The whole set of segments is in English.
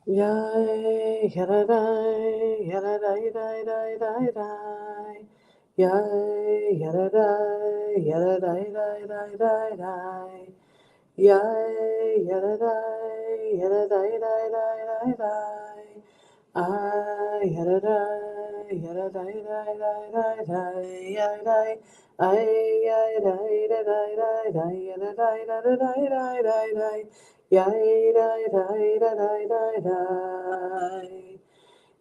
Yai, yadadai, yadadai, dai, dai, dai, dai. Yai, yadadai, yadadai, dai, dai, dai, dai. Yai, yadadai, yadadai, dai, dai, dai, dai. Ay, yadadai, yadadai, dai, dai, dai, dai, yadai. Ay, yadai, dai, dai, dai, yadadai, dai, dai, dai, dai. Yay, die, die, die, die, die, die.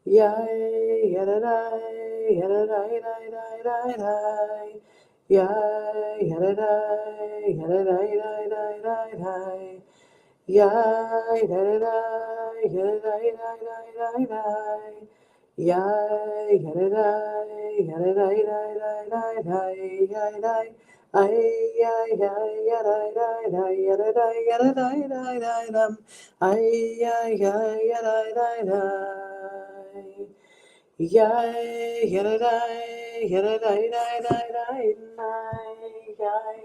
Yay, yada, die, yada, die, die, die, die, die. Yay, yada, die, yada, die, die, die, die, die. Yay, yada, die, yada, die, die, die, die, die. Yay, yada, die, yada, die, die, die, die, die, yay, die. Ay, ay, ay, ay, ay, ay, ay, ay, ay, ay, ay, ay, dum. Ay, ay, ay, ay, ay, ay. Yay, yay, ay, yay, ay, ay, ay, ay, ay, ay.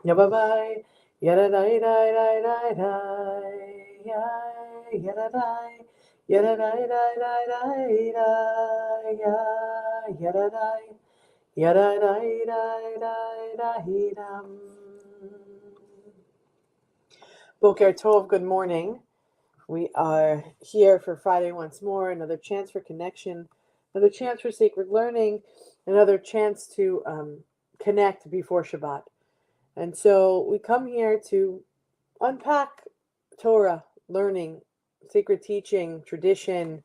Yabba-bye. Yada-day, day, day, day, day. Yay, yada-day. Yada-day, day, day, day, day. Yay, yada-day. Yada-day-day-day-day-dum. Boker Tov, good morning. We are here for Friday once more, another chance for connection, another chance for sacred learning, another chance to connect before Shabbat. And so we come here to unpack Torah, learning, sacred teaching, tradition,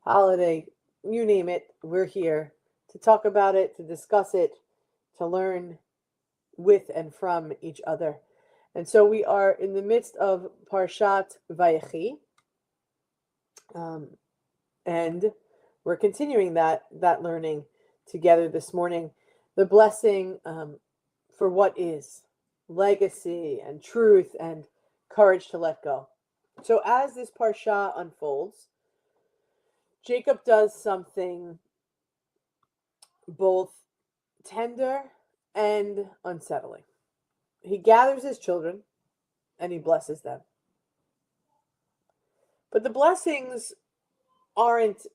holiday, you name it, we're here to talk about it, to discuss it, to learn with and from each other. And so we are in the midst of Parshat Vayechi, and we're continuing that learning together this morning. The blessing for what is legacy and truth and courage to let go. So as this parsha unfolds, Jacob does something both tender and unsettling. He gathers his children and he blesses them. But the blessings aren't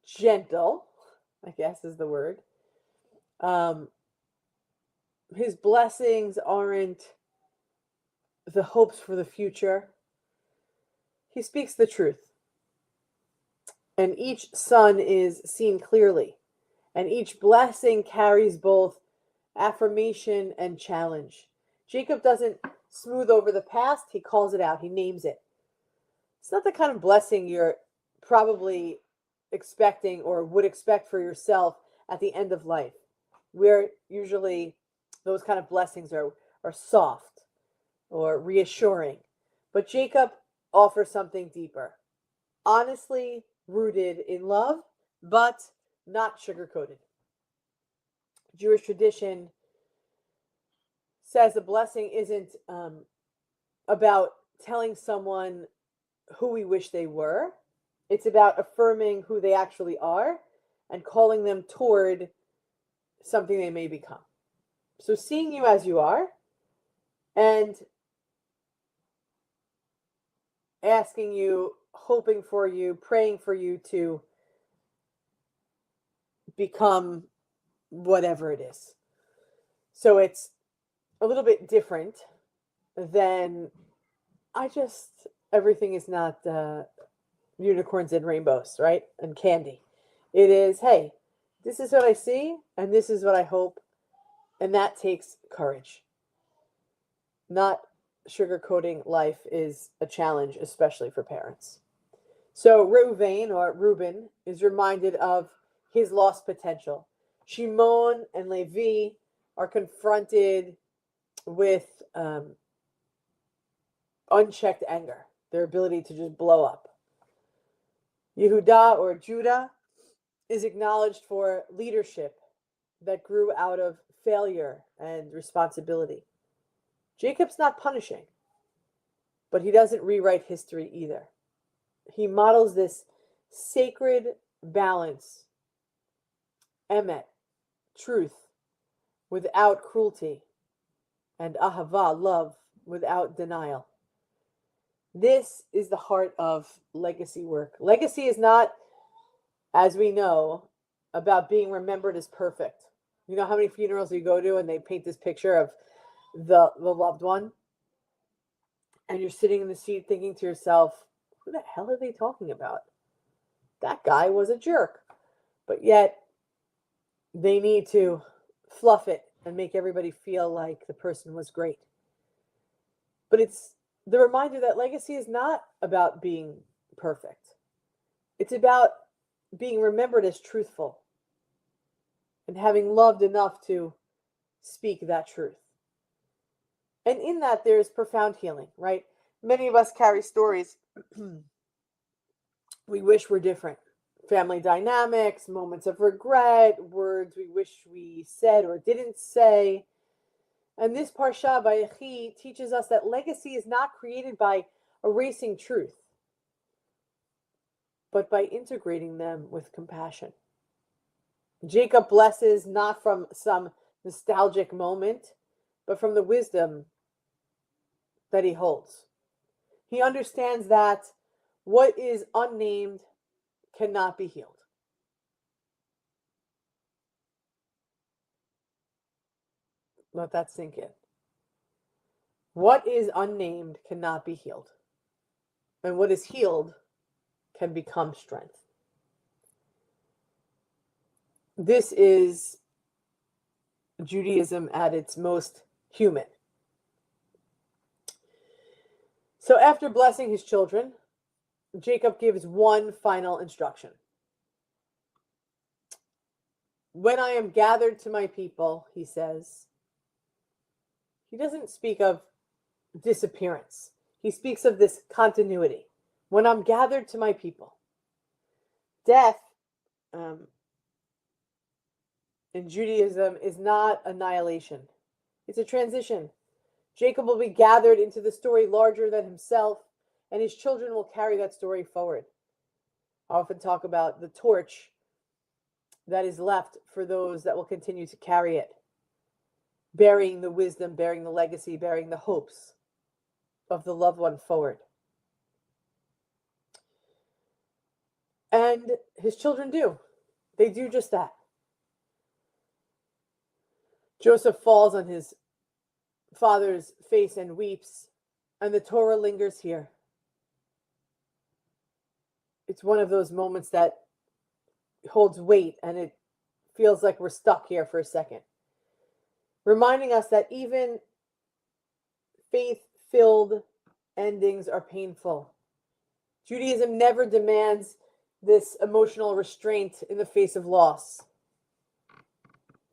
gentle, I guess is the word. His blessings aren't the hopes for the future. He speaks the truth. And each son is seen clearly. And each blessing carries both affirmation and challenge. Jacob doesn't smooth over the past, he calls it out, he names it. It's not the kind of blessing you're probably expecting or would expect for yourself at the end of life, where usually those kind of blessings are soft or reassuring. But Jacob offers something deeper, honestly rooted in love, but not sugar-coated. Jewish tradition says a blessing isn't about telling someone who we wish they were. It's about affirming who they actually are and calling them toward something they may become. So seeing you as you are and asking you, hoping for you, praying for you to become whatever it is. So it's a little bit different than everything is not unicorns and rainbows, right? And candy. It is, hey, this is what I see and this is what I hope. And that takes courage. Not sugarcoating life is a challenge, especially for parents. So Reuben is reminded of his lost potential. Shimon and Levi are confronted with unchecked anger, their ability to just blow up. Yehuda or Judah is acknowledged for leadership that grew out of failure and responsibility. Jacob's not punishing, but he doesn't rewrite history either. He models this sacred balance, emet, truth, without cruelty, and ahava, love, without denial. This is the heart of legacy work. Legacy is not, as we know, about being remembered as perfect. You know how many funerals you go to and they paint this picture of the loved one? And you're sitting in the seat thinking to yourself, who the hell are they talking about? That guy was a jerk. But yet, they need to fluff it and make everybody feel like the person was great. But it's the reminder that legacy is not about being perfect. It's about being remembered as truthful and having loved enough to speak that truth. And in that, there's profound healing, right? Many of us carry stories we wish were different. Family dynamics, moments of regret, words we wish we said or didn't say. And this Parsha Vayechi teaches us that legacy is not created by erasing truth, but by integrating them with compassion. Jacob blesses not from some nostalgic moment, but from the wisdom that he holds. He understands that what is unnamed cannot be healed. Let that sink in. What is unnamed cannot be healed. And what is healed can become strength. This is Judaism at its most human. So after blessing his children, Jacob gives one final instruction. When I am gathered to my people, he says, he doesn't speak of disappearance. He speaks of this continuity. When I'm gathered to my people. Death in Judaism is not annihilation. It's a transition. Jacob will be gathered into the story larger than himself, and his children will carry that story forward. I often talk about the torch that is left for those that will continue to carry it, bearing the wisdom, bearing the legacy, bearing the hopes of the loved one forward. And his children do. They do just that. Joseph falls on his father's face and weeps, and the Torah lingers here. It's one of those moments that holds weight, and it feels like we're stuck here for a second. Reminding us that even faith-filled endings are painful. Judaism never demands this emotional restraint in the face of loss.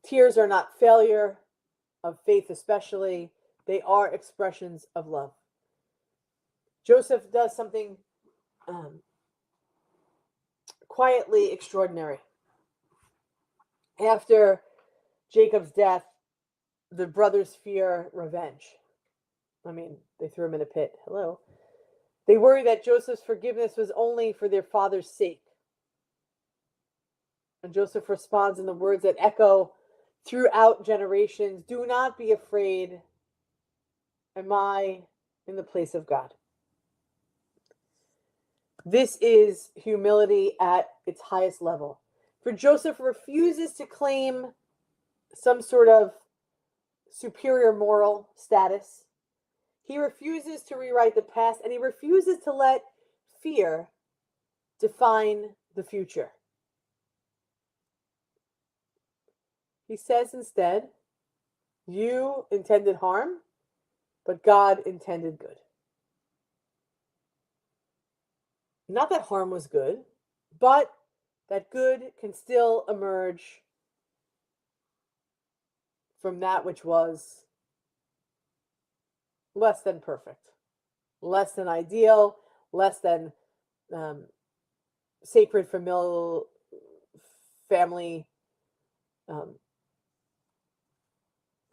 Tears are not failure of faith, especially. They are expressions of love. Joseph does something quietly extraordinary. After Jacob's death, the brothers fear revenge. I mean, they threw him in a pit. Hello. They worry that Joseph's forgiveness was only for their father's sake. And Joseph responds in the words that echo throughout generations, do not be afraid. Am I in the place of God? This is humility at its highest level. For Joseph refuses to claim some sort of superior moral status. He refuses to rewrite the past, and he refuses to let fear define the future. He says instead, you intended harm, but God intended good. Not that harm was good, but that good can still emerge from that which was less than perfect, less than ideal, less than sacred familial family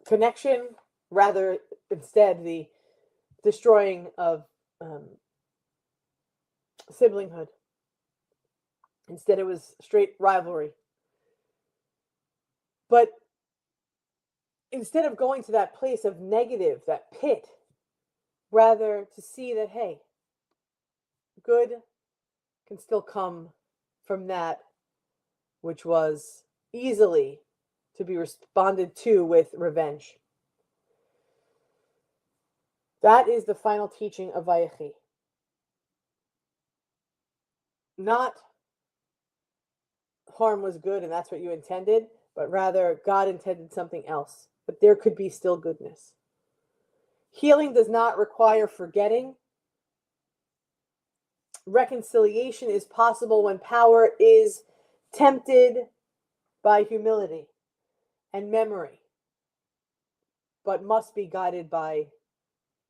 connection, rather instead the destroying of siblinghood. Instead, it was straight rivalry. But instead of going to that place of negative, that pit, rather to see that, hey, good can still come from that which was easily to be responded to with revenge. That is the final teaching of Vayechi. Not harm was good and that's what you intended, but rather God intended something else. But there could be still goodness. Healing does not require forgetting. Reconciliation is possible when power is tempted by humility and memory, but must be guided by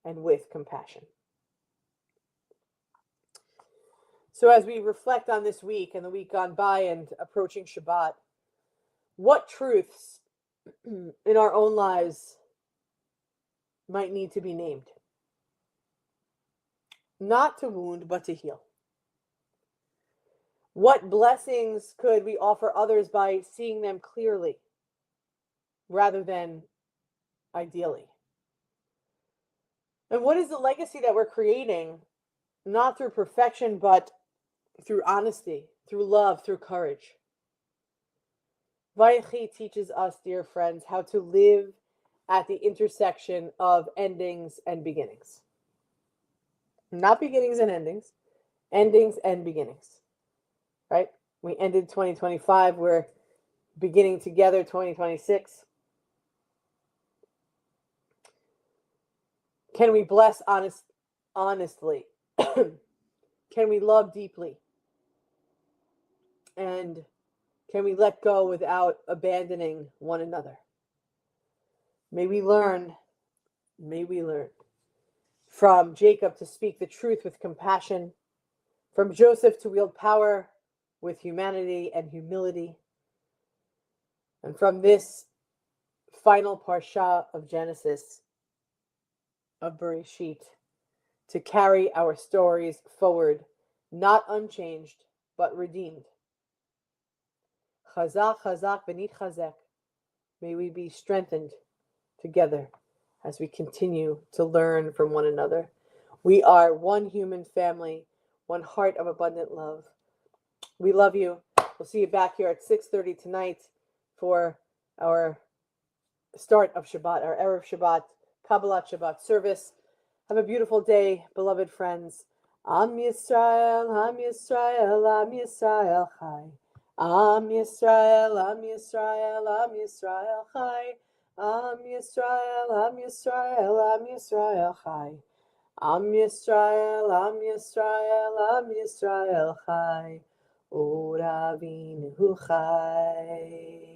and with compassion. So as we reflect on this week and the week gone by and approaching Shabbat, what truths in our own lives might need to be named? Not to wound, but to heal. What blessings could we offer others by seeing them clearly rather than ideally? And what is the legacy that we're creating, not through perfection, but through honesty, through love, through courage? Vayechi teaches us, dear friends, how to live at the intersection of endings and beginnings. Not beginnings and endings and beginnings, right? We ended 2025, we're beginning together 2026. Can we bless honestly? Can we love deeply? And can we let go without abandoning one another? May we learn from Jacob to speak the truth with compassion, from Joseph to wield power with humanity and humility, and from this final parsha of Genesis, of Bereshit, to carry our stories forward, not unchanged, but redeemed. Chazak, chazak, v'nit chazek. May we be strengthened together as we continue to learn from one another. We are one human family, one heart of abundant love. We love you. We'll see you back here at 6:30 tonight for our start of Shabbat, our Erev Shabbat, Kabbalat Shabbat service. Have a beautiful day, beloved friends. Am Yisrael, Am Yisrael, Am Yisrael Chai. Am Yisrael, Am Yisrael, Am Yisrael Chai. Am Yisrael, Am Yisrael, Am Yisrael Chai. Am Yisrael, Am Yisrael, Am Yisrael Chai. Ora Avinu Chai.